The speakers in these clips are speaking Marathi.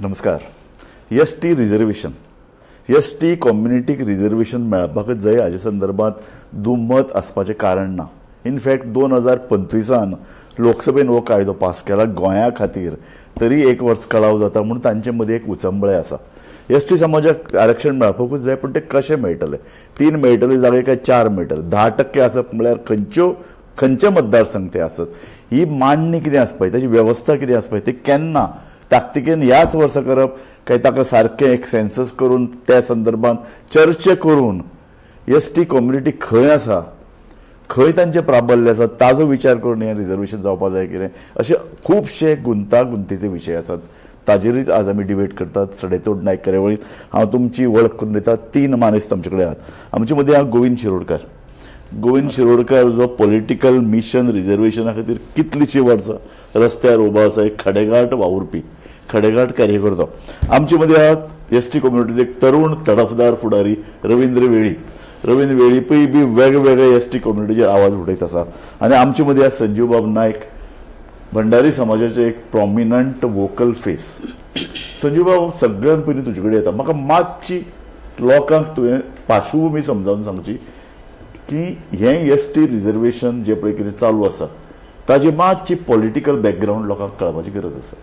नमस्कार. एस.टी. Reservation, ST. कम्युनिटीक रिझर्वेशन मेळपाकच जाय हाजे संदर्भात दुमत आसपाचें कारण ना. इनफॅक्ट 2025 लोकसभेन हो कायदो पास केला गोंया खातीर, तरी एक वर्स कळाव जाता म्हणून तांचे मदीं एक उचंबळे आसा. एस.टी. समाजाक आरक्षण मेळपाकूच जाय, पण ते कशें मेळटले? 3 मेळटले जागे काय 4 मेळटले? 10% आसप म्हळ्यार खंयचे मतदारसंघ ते आसत? ही मांडणी कितें आसपाय, ताची वेवस्था कितें आसपाय, ते केन्ना ताकतिकेन ह्याच वर्सा करप काय ताका सारकें एक सेन्सस करून त्या संदर्भात चर्चा करून एस.टी. कम्युनिटी खंय आसा, खंय तांचे प्राबल्य आसा ताजो विचार करून हें रिझर्वेशन जावपाक जाय कितें, अशे खुबशे गुंतागुंतीचे विशय आसात. ताजेरूच आज आमी डिबेट करतात. सडेतोड नायक कार्यावळींत हांव तुमची वळख करून दिता. 3 मानेस्त आमचे कडेन आहात. आमचे मदीं आहा गोविंद शिरोडकार. गोविंद शिरोडकार जो पॉलिटिकल मिशन रिझर्वेशना खातीर कितलींशीं वर्सां रस्त्यार उबो आसा, एक खडेगांठ वावुरपी, खडेगांठ कार्यकर्तो. आमचे मदीं आहात एस.टी. कम्युनिटीचे एक तरुण तडफदार फुडारी रवींद्र वेळी. रवींद्र वेळीपय बी वेगवेगळे एस.टी. कम्युनिटीचेर आवाज उठयत आसा. आनी आमचे मदीं आहा संजीव बाब नायक, भंडारी समाजाचे एक प्रॉमिनंट वोकल फेस. संजीव बाब, सगळ्यान पयलीं तुजे कडेन येता. म्हाका मातशी लोकांक तुवें पार्श्वभूमी समजावन सांगची की हें एस.टी. रिझर्वेशन जे पळय कितें चालू आसा ताजी मातशी पॉलिटिकल बॅकग्रावंड लोकांक कळपाची गरज आसा.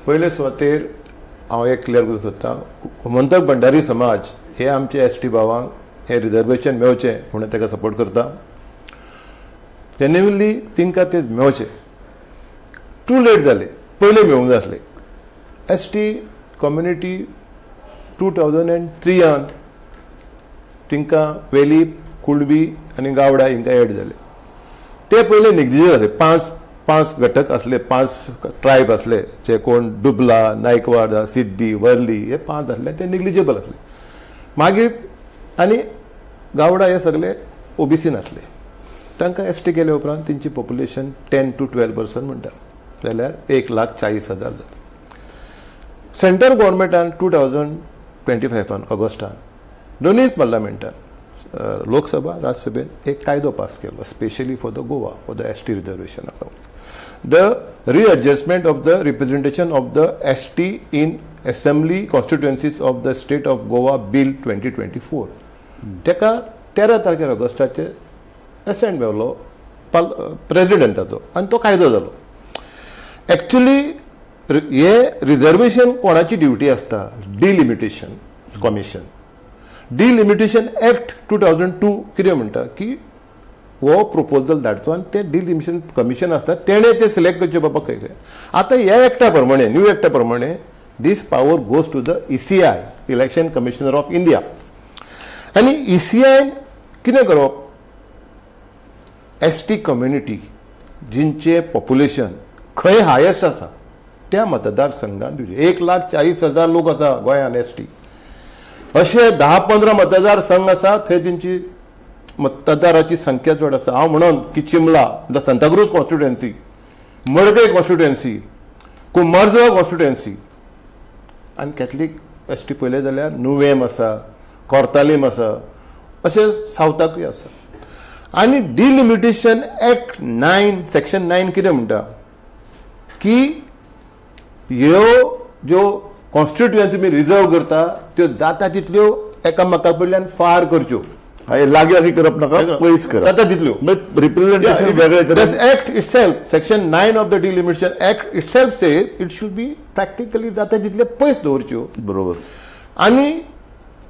पयले सुवातेर हांव एक क्लियर करूंक सोदतां. गोमंतक भंडारी समाज हे आमचे एस.टी. भावांक हे रिझर्वेशन मेळचें म्हणून ताका सपोर्ट करता. जेन्युइनली तांकां तें मेळचें. टू लेट जालें, पयलें मेळूंक जाय आसलें. एस.टी. कम्युनिटी 2003 तांकां वेलीप, कुळबी आनी गावडा हिंकां एड जाले. ते पयले निगडीत जाले. पांच घटक असले, 5 ट्रायब असले, जे कोण डुबला, नायकवाड, सिद्धी, वर्ली, हे 5 आसले, ते निग्लिजिबल असले. मागीर आनी गावडा हे सगळे ओबीसीन असले. तांकां एस.टी. केले उपरांत तेंची पॉप्युलेशन 10 to 12% म्हणटा, जाल्यार 1,40,000 जाता. सेंट्रल गव्हर्मेंटान 2025 ऑगस्टान दोनूय पार्लमेंटान, लोकसभा, राज्यसभेत एक कायदो पास केलो specially for the Goa, for the ST. Reservation. The readjustment of the representation of the ST. In assembly constituencies of the state of Goa bill 2024. ताका 13 तारखेर ऑगस्टाचे एसेंट मेळलो प्रेसिडेंटाचो आनी तो कायदो जालो. एक्चुली हे रिझर्वेशन कोणाची ड्युटी आसता? Delimitation commission. डिलिमिटेशन एक्ट 2002 कितें म्हणटा की हो प्रपोजल धाडचो आनी ते डिलिमिटेशन कमिशन आसता तेणें ते सिलेक्ट करचे बाबा खंय खंय. आतां ह्या एक्टा प्रमाणे, न्यू एक्टा प्रमाणे, this power goes to the ECI, election commissioner of India. आनी ECI कितें करप? एस.टी. कम्युनिटी जिंचे पॉप्युलेशन खंय हायेस्ट आसा त्या मतदारसंघात 1,40,000 लोक आसा गोंयांत एस.टी. अशे 10-15 मतदारसंघ आसा थंय तेंची मतदाराची संख्या चड आसा. हांव म्हणून की चिमला, द सांताक्रूज कॉन्स्टिट्युएन्सी, मडकय कॉन्स्टिट्युएन्सी, कुंभारजुवा कॉन्स्टिट्युएन्सी, आनी कॅथलीक एस.टी. पळयलें जाल्यार नुवेम आसा, कोर्तालीम आसा, अशें सावथाकूय आसा. आनी डिलिमिटेशन एक्ट 9 सेक्शन 9 कितें म्हणटा की ह्यो ज्यो कॉन्स्टिट्युएन्सी मी रिजर्व करता त्यो जाता तितल्यो एकामेका कडल्यान फार करच्यो. लागीं लागीं करप नाका, पयस करप. जाता तितल्यो रिप्रेझेंटेशन वेगळें करप. This act itself, section 9 of the delimitation act itself says it should be practically जाता तितले पयस दवरच्यो. बरोबर. आनी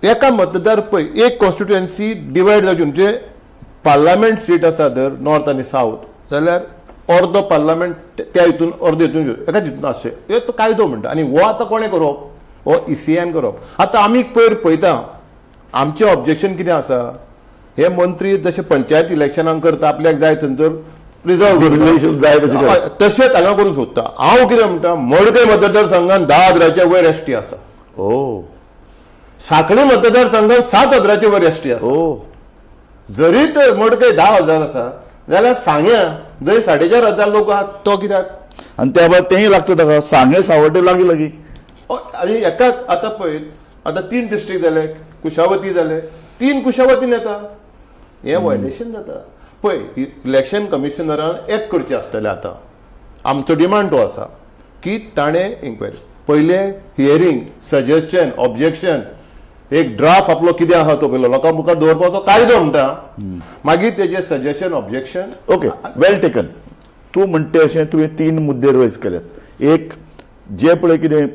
एका मतदार पळय एक कॉन्स्टिट्युएन्सी डिवायड जावची, म्हणजे पार्लमेंट सीट आसा जर नॉर्थ आनी सावथ जाल्यार अर्दो पार्लमेंट त्या हितून अर्दो हितून एका हितून अशें हे तो कायदो म्हणटा. आनी हो आतां कोणें करप? हो ECIन करप. आतां आमी पयर पळयता आमचें ऑब्जेक्शन कितें आसा? हे मंत्री जशे पंचायत इलेक्शनाक करता आपल्याक जाय थंयसर रिजर्व करता, तशें हांगा करूंक सोदता. हांव कितें म्हणटा, मडकय मतदारसंघात 10,000च्या वयर एस.टी. आसा. सांखळी मतदारसंघात 7,000च्या वयर एस.टी. आसा. जरी तर मडकय 10,000 आसा जाल्यार सांग्या जंय 4,500 लोक आहात तो कित्याक? आनी त्या भायर तेंय लागता ताका. सांगे सावड्डे लागीं लागीं. आनी एकाच आतां पळय, आतां 3 डिस्ट्रिक्ट जाले, कुशावती जाले, 3 कुशावतीन येता. हें वायलेशन जाता. पळय, इलेक्शन कमिशनरान एक करचें आसतलें. आतां आमचो डिमांड तो आसा की ताणें इन्क्वायरी पहिले हियरिंग, सजेशन, ऑब्जेक्शन, एक ड्राफ्ट आपलो कितें आहा तो पयलो लोकां मुखार दवरपाचो कायदो म्हणटा, मागीर तेजे सजेशन, ऑब्जेक्शन. ओके, वेल टेकन. तूं म्हणटे अशें तुवें 3 मुद्दे रेज केल्यात. एक, जे पळय कितें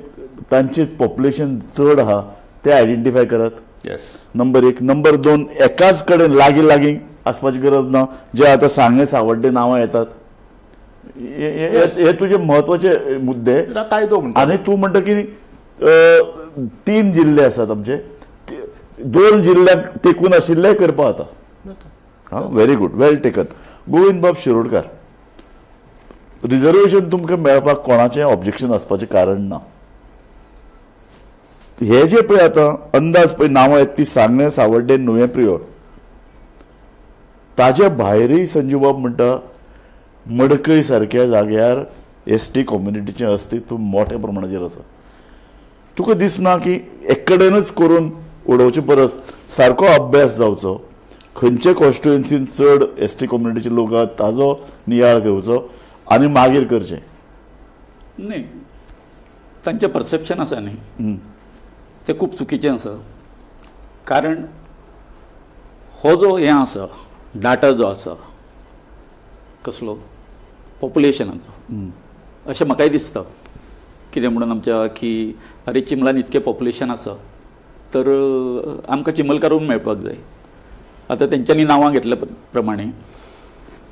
तांचे पॉप्युलेशन चड आहा ते आयडेंटिफाय करात. येस. नंबर 1. नंबर 2, एकाच कडेन लागीं आसपाची गरज ना. जे आता सांगे सावड्डे नांवां येतात, हे तुझे महत्वाचे मुद्दे. कायदो म्हणटा. आणि तू म्हणटा की 3 जिल्हे आसात आमचे, 2 जिल्ह्याक तेकून आशिल्ले करपा आता. हा, व्हेरी गुड, वेल टेकन. गोविंद बाब शिरोडकार, रिझर्वेशन तुमकां मेळपाक कोणाचें ऑब्जेक्शन आसपाचें कारण ना. हे जे पळय आतां अंदाज पळय नांवां आहेत ती सांगे सावड्डे नुवें प्रियोड, ताज्या भायरय संजीव बाब म्हणटा मडकय सारक्या जाग्यार एसटी कम्युनिटीचें अस्तित्व मोठ्या प्रमाणाचेर आसा. तुका दिसना की एक कडेनच करून उडोवचे परस सारको अभ्यास जावचो, खंयचे कॉन्स्टिट्युएन्सीन चड एसटी कम्युनिटीचे लोक आहात ताजो नियाळ घेवचो आनी मागीर करचें. नाही, तांचें परसेप्शन आसा न्ही तें खूब चुकीचें आसा. कारण हो जो हें आसा डाटा जो आसा कसलो पॉप्युलेशनाचो, अशें म्हाकाय दिसता. कितें म्हणून आमच्या की अरे चिमलान इतकें पॉप्युलेशन आसा तर आमकां चिमलकारून मेळपाक जाय. आतां तेंच्यांनी नांवां घेतल्या प्रमाणे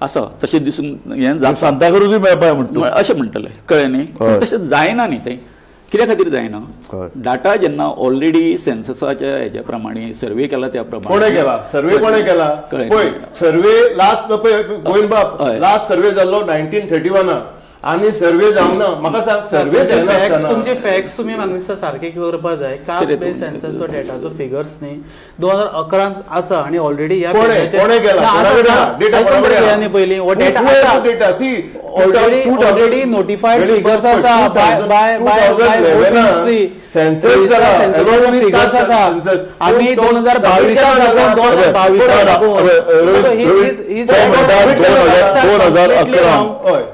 आसा तशें दिसून हें जाता. सांताक्रुजूय मेळपाक म्हणटा अशें म्हणटले, कळ्ळें न्ही. हय. तशें जायना न्ही तें. कित्या खातीर जायना? हय. डाटा जेन्ना ऑलरेडी सेन्ससाच्या हेच्या प्रमाणे सर्वे केला त्या कोणे प्रमाणे केला सर्वे, कोणे केला कळ्ळें. पळय सर्वे लास्ट गोविंद बाब हय. लास्ट सर्वे जाल्लो 1931 आणि सर्वे जावना. म्हाका सांग सर्वे जायना तुमचे फॅक्ट्स तुम्ही म्हाका दिसता सारखे करपा जाय. कास्ट कितें बेस्ड सेन्ससचो डेटाचो फिगर्स न्ही 2011 आसा आणि ऑलरेडी ह्या कोणे केला? डेटा न्ही पयलीं हो डेटा आसा. डेटा सी ऑलरेडी नोटिफाईड फिगर्स आसा बाय सेन्सस फिगर्स आसा. आम्ही 2022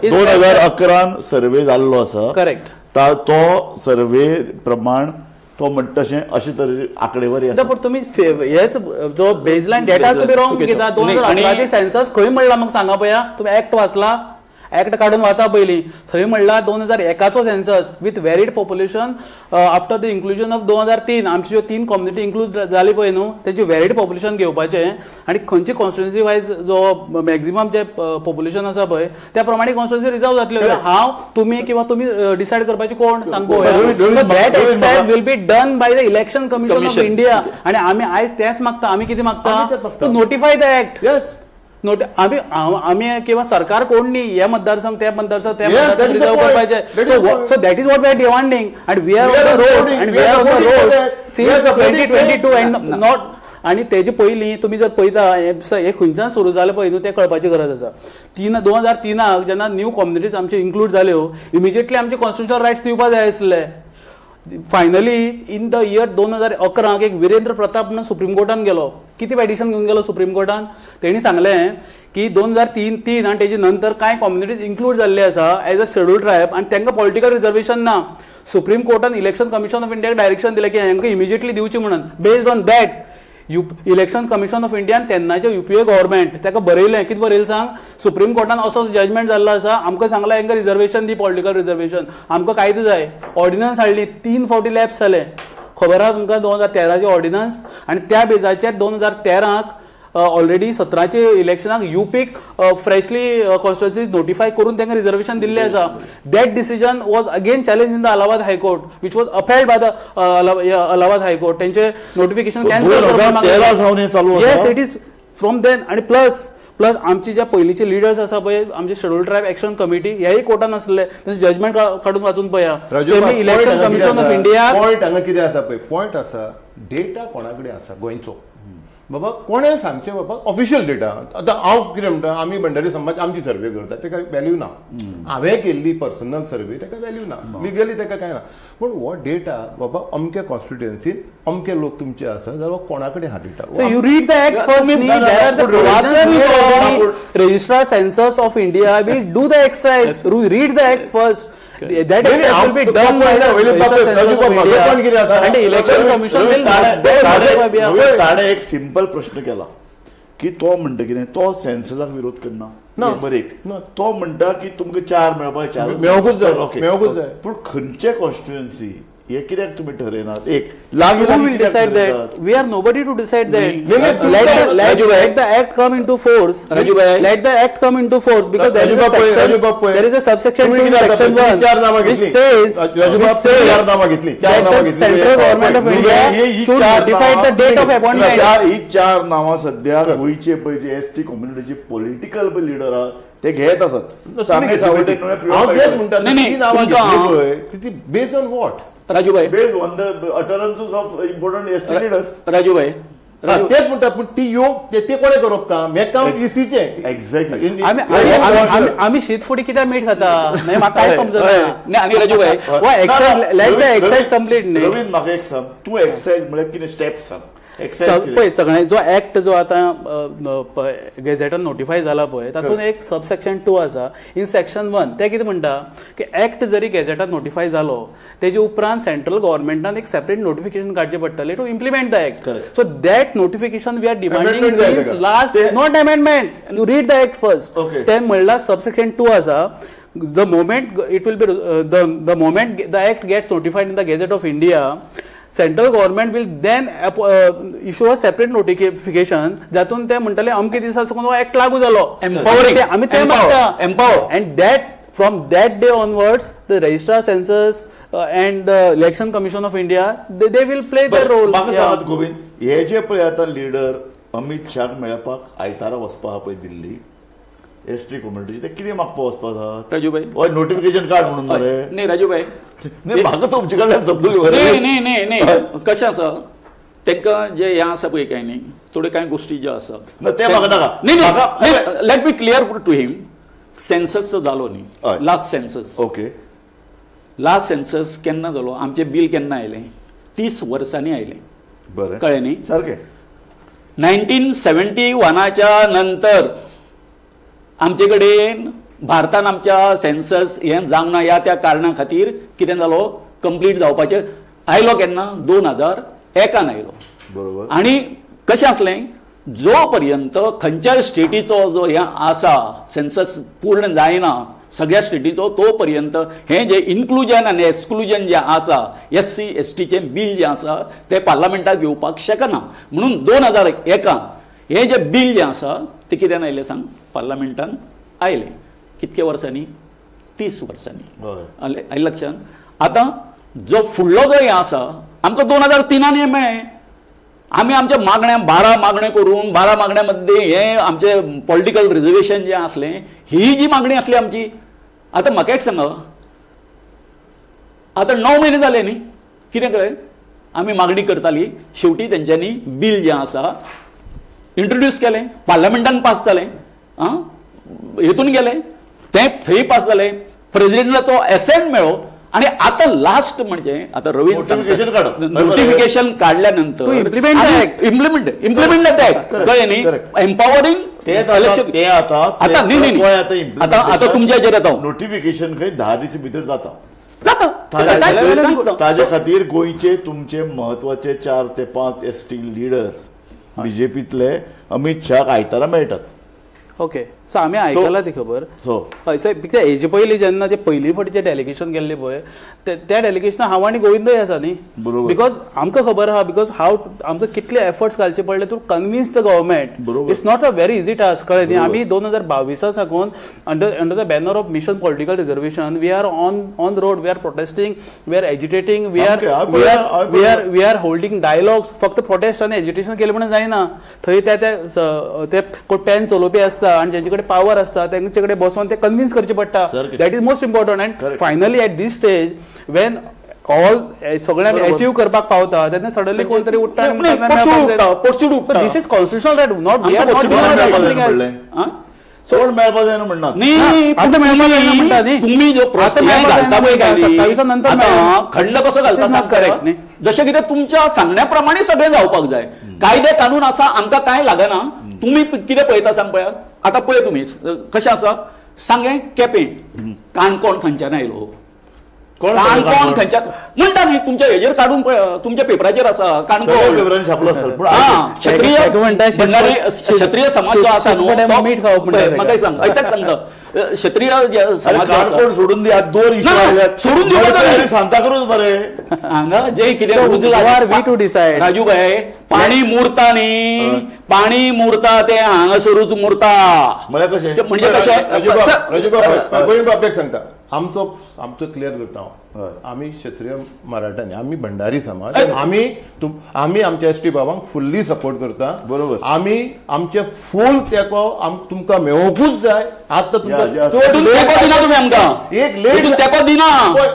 2011 सर्वे जाल्लो आसा. करेक्ट. तो सर्वे प्रमाण तो म्हणटा तशें अशे तरेची आंकडेवारी आसा. पण तुम्ही हेच जो बेजलाईन डेटा तुम्ही रॉंग घेता. 2011 सेन्सस खंय म्हणला म्हाका सांगा पळया. तुम्ही ऍक्ट वाचला? ऍक्ट काढून वाचा पयलीं. थंय म्हणला 2001चो census with varied population after the inclusion of 2003 आमची ज्यो 3 कम्युनिटी इन्क्लूड जाली पळय न्हू तेची वेरीड पॉप्युलेशन घेवपाचें आनी खंयची कॉन्स्टिट्युएन्सी वायज जो मॅक्झिमम जे पॉप्युलेशन आसा पळय त्या प्रमाणे कॉन्स्टिट्युएन्सी रिजर्व जातल्यो. हांव तुमी किंवा तुमी डिसायड करपाची कोण सांग पळोवया. That exercise will be done by the election commission of India. आणि आमी आयज तेच मागता. आमी कितें मागता? To notify the act. Yes. आम्ही किंवा सरकार कोण नाही या मतदारसंघ त्या मतदारसंघ रिझर्व करपाचे. So that is what we are demanding and we are on the road and we are on the road since 2022 and not. आणि तेजे पयलीं तुम्ही जर पळयता हे खंयच्यान सुरू जालें पळय न्हू तें कळपाची गरज आसा. 2003 जेन्ना न्यू कम्युनिटीज आमचे इन्क्लूड जाल्यो इमिजिएटली आमचे कॉन्स्टिट्युशनल रायट्स दिवपाक जाय आसले. फायनली इन द इयर 2011 एक वीरेंद्र प्रताप म्हणून सुप्रीम कोर्टान गेलो. किती पेटिशन घेऊन गेलो सुप्रीम कोर्टान? तेणी सांगलें की 2003 आणि तेजे नंतर कांय कम्युनिटीज इन्क्लूड जाल्ले आसा एज अ शेड्यूल ट्रायब आणि तांकां पॉलिटिकल रिजर्वेशन ना. सुप्रीम कोर्टान इलेक्शन कमिशन ऑफ इंडियाक डायरेक्शन दिलें की हांकां इमिजिएटली दिवची म्हणून. Based on that election commission of इंडियान तेन्नाचे युपीए गव्हर्मेंट ताका बरयलें. कितें बरयलें सांग? सुप्रीम कोर्टान असो जजमेंट जाल्लो आसा. आमकां सांगलां हांकां रिजर्वेशन दी, पॉलिटिकल रिजर्वेशन. आमकां कायदो जाय. ऑर्डिनन्स हाडली. 3 फावटी लॅप्स जाले. खबर आहा तुमकां 2013चे ऑर्डिनन्स. आणि त्या बेजाचेर 2013 ऑलरेडी 17चे इलेक्शनाक युपीक फ्रेशली कॉन्स्टिट्युएन्सीज नोटिफाय करून तांकां रिजर्वेशन दिल्लें आसा. That decision was again challenge in the Allahabad high court which was appealed by the Allahabad high court. तेंचे notification cancel. Yes, it is from then. आणि प्लस आमची ज्या पयलींचे लिडर्स आसा पळय आमचे शेड्यूल ट्रायब एक्शन कमिटी हेय कोर्टान आसले. तेंचे जजमेंट काडून वाचून पळया. Election commission of India point हांगा कितें आसा पळय पॉयंट आसा डेटा कोणा कडेन आसा गोंयचो. बाबा कोणें सांगचें बाबा ऑफिशियल डेटा. आतां हांव कितें म्हणटा आमी भंडारी समाज आमची सर्वे करता तेका व्हॅल्यू ना. हांवें केल्ली पर्सनल सर्वे तेका व्हॅल्यू ना. लिगली तेका कांय ना. पूण हो डेटा बाबा अमक्या कॉन्स्टिट्युएन्सीन अमके लोक तुमचे आसा जाल्यार कोणा कडेन हा data. So you read the act first. There are the provisions. Registrar Census of India will do the exercise. Read the act first. That exercise will be done by the registered censors of India, and the election commission will ताणे एक सिंपल प्रश्न केला की तो म्हणटा कितें तो सेन्ससाक विरोध करना नंबर एक तो म्हणटा की तुमकां 4 मेळपाक 4 मेळोंकूच जाय, ओके मेळोंकूच जाय. पूण खंयचे कॉन्स्टिट्युएन्सी हे कित्याक तुमी ठरयनात एक लागीं Who will कित्याक decide ठरयतात? that? We are nobody to decide that. no, Let the act come into force. Raju bhai. Let the act come into force because there is a Raju Bapu, there is a subsection तुम्ही 2 किती section आता 1 चार नावं which घेतली. says Raju Bapu चार नावं घेतली, चार that नावं the घेतली. central government of he India should चार notify the नावां- date of appointment. ही चार नावां सध्या गोंयचे पळय जे एसटी कम्युनिटीचे पॉलिटिकल लिडर आहा ते घेत आसात सांगे सावटे हांव तेच म्हणटा नाही, नाही, ती नावां तुमकां- घेतली पळय ती based on what Rajubhai based on the utterances of important ST leaders Rajubhai तेच म्हणटा पूण ती योग ते कोणे करप काम हे काम इसीचे एक्झॅक्टली आम्ही शीतफुडी कित्याक मीठ खाता नाही म्हाका काय समजना नाही आणि Rajubhai let the exercise complete न्ही रवीन म्हाका एक सांग तूं एक्सरसाइज म्हळ्यार कितें स्टेप सांग पळय सगळे जो ऍक्ट जो आता गेझेटान नोटिफाय जाला पळय तातूंत एक सबसेक्शन 2 आसा इन सेक्शन 1 ते कितें म्हणटा की ऍक्ट जरी गेझेटान नोटिफाय जालो तेजे उपरांत सेंट्रल गव्हर्नमेंटान एक सेपरेट नोटिफिकेशन काडचें पडटलें to implement the act so that notification we are demanding Amendment जाय इज ताका. Last not amendment you read the act first Okay. तें म्हणल्यार सबसेक्शन 2 आसा the moment it will be the moment the act gets notified in the Gazette of India, central government will then issue a separate notification जातून ते म्हणटले अमके दिसा साकून हो ऍक्ट लागू जालो Empowering. आमी ते Empower. and that from that day onwards the registrar censors and the election commission of India they will play their role. म्हाका सांगात गोविंद हे जे पळय आतां लिडर अमित शाह मेळपाक आयतारा वचपा आहा पळय दिल्ली एसटी कम्युनिटीचे ते कितें मागपा वचपाक आहा राजूभाई हय नोटिफिकेशन कार्ड म्हणून मरे नाही राजूभाई नाही म्हाका तुमचे कडल्यान समजूंक नाही नाही नाही नाही कशें आसा तांकां जे हें आसा पळय काय न्ही थोड्यो कांय गोश्टी ज्यो आसा ते म्हाका नाका नाही let me clear to him census जालो हय. न्ही last census okay last census केन्ना जालो आमचे बिल केन्ना आयलें 30 वर्सांनी आयलें बरें कळ्ळें न्ही सारकें 1971च्या नंतर आमचे कडेन भारतान आमच्या सेन्सस हें जावंक ना ह्या त्या कारणां खातीर कितें जालो कंप्लीट जावपाचें आयलो केन्ना 2001 आयलो बरोबर आणि कशें आसलें जो पर्यंत खंयच्याय स्टेटीचो जो हें आसा सेन्सस पूर्ण जायना सगळ्या स्टेटीचो तो पर्यंत हें जे इन्क्लुजन आनी एक्सक्लुजन जें आसा SC STचें बिल जें आसा तें पार्लमेंटाक येवपाक शकना म्हणून 2001 हें जें बिल जें आसा तें कित्यान आयलें सांग पार्लमेंटान आयलें कितके वर्सांनी 30 वर्सांनी हय आयलें लक्षांत आतां जो फुडलो जो हें आसा आमकां 2003 हें मेळ्ळें आमी आमच्या मागण्या 12 मागण्यो करून 12 मागण्या मध्ये हें आमचें पॉलिटिकल रिजर्वेशन जें आसलें ही जी मागणी आसली आमची आतां म्हाका एक सांगा आतां 9 म्हयने जाले न्ही कितें कळ्ळें आमी मागणी करताली शेवटी तेंच्यांनी बिल जें आसा इंट्रोड्यूस केलें पार्लमेंटान पास जालें हेतून गेलें तें थंय पास जालें प्रेसिडेंटाचो एसेंट मेळ्ळो आणि आता लास्ट म्हणजे आता Notification काढप. नोटिफिकेशन काढल्यानंतर To implement the act. Implement the act कळ्ळें न्ही एम्पॉवरिंग ते आता आता आता तुमच्या हेजेर येता नोटिफिकेशन खंय 10 दीस भितर जाता जाता ताजे खातीर गोंयचे तुमचे म्हत्वाचे 4 ते 5 ST लिडर्स बीजेपीतले अमित शाह आयतारा मेळटात ओके सो आमी आयकलां ती खबर सो हय सो हेजे पयलीं जेन्ना ते पयलीं फावटी जे डेलिगेशन गेल्ले पळय त्या डेलिगेशनाक हांव आनी गोविंदय आसा न्ही बरोबर. बिकॉज आमकां खबर आहा बिकॉज हाव आमकां कितले एफर्ट्स घालचे पडले टू कन्विन्स द गव्हर्मेंट बरोबर. It's not a very easy task कळ्ळें न्ही आमी 2022 साकून under the banner of mission political reservation we are on road we are protesting we are agitating we are holding dialogues फक्त प्रोटेस्ट आनी एजिटेशन केलें म्हणून जायना थंय ते कोण पेन चलोवपी आसता आनी जेंचे कडेन पावर आसता तेंचे कडेन बसोन ते कन्विन्स करचे पडटा सारकें. That is most important and Correct. Finally at this stage when all सगळ्यांक अचीव करपाक पावता तेन्ना सडनली कोण तरी उठता पोर्चूड उठता this is constitutional right not we are आमकां नॉट सोड मेळपा जायना म्हणनात नाही आता मेळपा जायना म्हणटा न्ही. तुम्ही जो प्रश्न आता मेळपा घालता जायना पळय काय न्ही, 27 नंतर आता मेळना. खंड कसो घालता This is सांग not correct, खरं? न्ही. जशें कितें तुमच्या सांगण्याप्रमाणे सगळें जावपाक जाय कायदे कानून आसा आमकां कांय लागना तुम्ही कितें पळयता सांग पळया आतां पळय तुमी कशें आसा सांगे केपें काणकोण खंयच्यान आयलो कोण काणकोण काणकोण? खंयच्या म्हणटा न्ही तुमच्या हेजेर काढून तुमच्या पेपराचेर आसा सगळ्या काणकोण पेपरांनी छापलं असेल पण हा, क्षत्रिय एक म्हणटा भंडारी क्षत्रिय समाज जो आसा न्हू शेतकऱ्यांक मीठ खावप म्हणटा तो- म्हाका एक सांग आयताच सांगता क्षत्रिय जे अरे समाज जो आसा, काणकोण सोडून दी आज 2 इशू ना, आयल्यात. सोडून दिवं बरे जाता तयारी नाही. सांता करूच बरे हांगा जे कितें So, रुजू who जालें- are we to decide? Rajubhai पाणी मुरता न्ही पाणी मुरता ते हांगासरूच मुरता म्हळ्यार कशें म्हणजे कशें गोविंद बाबेक सांगता आमचो क्लियर करता हय. आमी क्षत्रिय मराठांनी आमी भंडारी समाज हय. आमी आमच्या एसटी बाबांक फुल्ली सपोर्ट करता बरोबर. आमी आमचे फूल तेको तुमकां मेळोवंकूच जाय आतां या, तुमकां हितून तेंको दिना तुमी आमकां एक लेट हितून तेंको दिना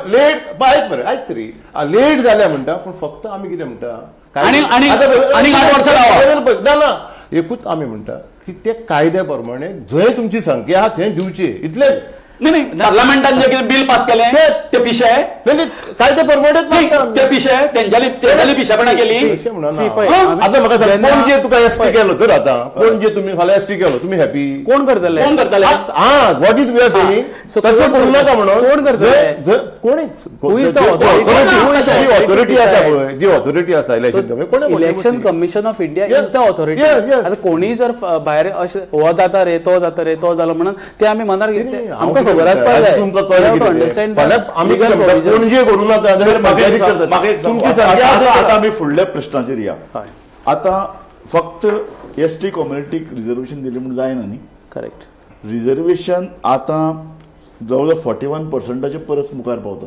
लेट आयक मरे आयक तरी लेट जाल्या म्हणटा पूण फक्त आमी कितें म्हणटा आनी 8 वर्सां रावा. ना एकूच आमी म्हणटा की ते कायद्या प्रमाणे जंय तुमची संख्या आहा थंय दिवची इतलेच नाही पार्लमेंटान जे कितें बिल पास केलें ते पिशे नाही कायद्या प्रमाणेच नाही, मागता आमी. ते पिशे तेंच्यानी पिशेपणां केली अशें म्हणना. See, पळय, हा? आमी- आतां म्हाका सांग जेन्ना- पणजे तुका एसटी केलो तर आतां पणजे तुमी फाल्यां एसटी केलो तुमी हॅपी कोण करतले कोण करतले हा what is we are saying So तसं कोण करू नका करतले? म्हणून कोण करतले? कोणी Who is the authority? जी ऑथॉरिटी आसा पळय जी ऑथॉरिटी आसा इलेक्शन कोणी election commission of India Yes. Is the authority Yes, yes. आता कोणी जर भायर अशें हो जाता रे तो जाता रे तो जालो म्हणून ते आमी मनार घेतले आमकां खबर आसपाक जाय अंडरस्टँड आमी पणजे करू नका तर म्हाका एक सांग, म्हाका एक सांग. तुमची आता संख्या आता आमी फुडल्या प्रश्नाचेर या हय आता फक्त एसटी कम्युनिटीक रिजर्वेशन दिले म्हणून जायना न्ही करेक्ट रिजर्वेशन आता जवळजवळ 41% परस मुखार पावता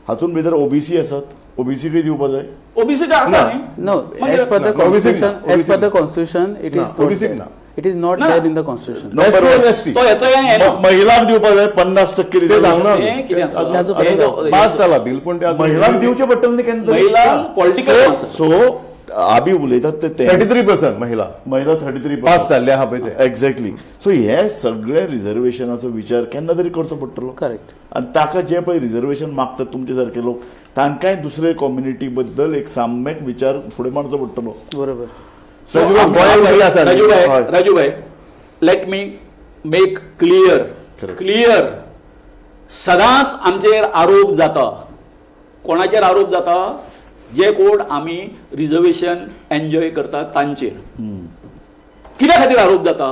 हातून भितर ओबीसी आसात ओबीसीकय दिवपाक जाय ओबीसी का आसा न्ही No, as per the No, obviously constitution, not. as per the Obviously constitution, it No, is not obviously there. not. It is not No. there in the constitution. No. SC आणि एसटी तो येतो हे ना महिलांक दिवपाक जाय 50% ते सांगना हे कितें आसा? त्याचो हे जो- पास जाला बिल पण ते महिलांक दिवचे पडटले न्ही केन्ना महिला पॉलिटिकल सो आमी उलयतात ते 33% महिला महिला 33 पास जाल्ले आहा पळय ते एक्झॅक्टली सो हे सगळे रिझर्वेशनाचो विचार केन्ना तरी करचो पडटलो Correct. आणि ताका जे पळय रिझर्वेशन मागतात तुमचे सारखे लोक तांकांय दुसरे कम्युनिटी बद्दल एक साम्यक विचार फुडें मारचो पडटलो बरोबर. गोंयांत महिला आसा न्ही? हय. Rajubhai let me make clear Correct. Clear सदांच आमचेर आरोप जाता कोणाचेर आरोप जाता जे कोण आमी रिजर्वेशन एन्जॉय करतात तांचेर कित्या खातीर आरोप जाता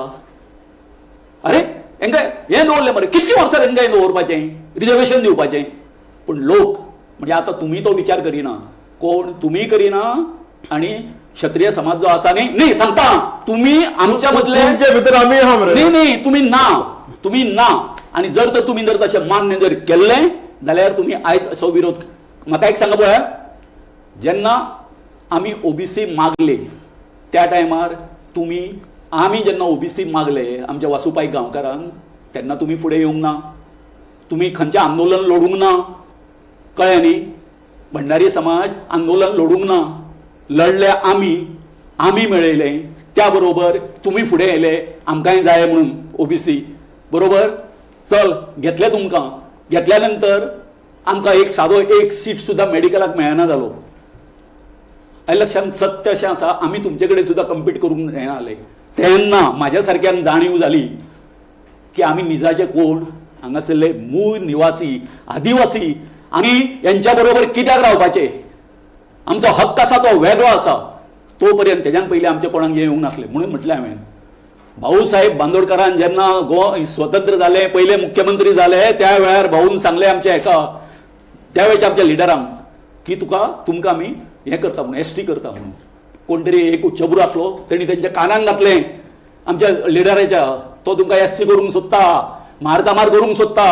अरे हेंकां हें दवरलें मरे कितलीं वर्सां तेंकां हें दवरपाचें रिजर्वेशन दिवपाचें पूण लोक म्हणजे आतां तुमी तो विचार करिना कोण तुमी करिना आणि क्षत्रिय समाज जो आसा न्ही सांगता तुमी आमच्या मदले तुमचे भितर आमी आहा मरे नाही तुम्ही ना आणि जर तर तुम्ही जर तशें मान्य जर केल्लें जाल्यार तुम्ही आयज असो विरोध म्हाका एक सांगा पळय जेन्ना आमी ओबीसी मागले त्या टायमार आमी जेन्ना ओबीसी मागले आमच्या वासुपाई गांवकारांक तेन्ना तुम्ही फुडें येवंक ना तुम्ही खंयचें आंदोलन लडूंक ना कळ्ळें न्ही भंडारी समाज आंदोलन लडूंक ना लढले आमी मेळयलें त्या बरोबर तुम्ही फुडें येयले आमकांय जाय म्हणून ओबीसी बरोबर चल घेतले तुमकां घेतल्या नंतर आमकां एक सादो एक सीट सुद्दां मेडिकलाक मेळना जालो आयल्या लक्षांत सत्य अशें आसा आमी तुमचे कडेन सुद्दां कम्पीट करूंक जायनासले तेन्ना म्हाज्या सारक्यान जाणीव जाली की आमी निजाचे कोण हांगासरले मूळ निवासी आदिवासी आमी यांच्या बरोबर कित्याक रावपाचे आमचो हक्क आसा तो वेगळो आसा तो पर्यंत तेज्यान पयलीं आमच्या कोणाक येवंक नासलें म्हणून म्हटलें हांवें भाऊसाहेब बांदोडकरान जेन्ना गोंय स्वतंत्र जाले पहिले मुख्यमंत्री झाले त्या वेळार भाऊन सांगले आमच्या एका त्यावेळेच्या आमच्या लिडरांक की तुमकां आमी हें करता म्हणून एसटी करता म्हणून कोण तरी एक चबूर आसलो तेणी तेंच्या कानान घातलें आमच्या लिडराच्या तो तुमकां एससी करूंक सोदता मारतामार करूंक सोदता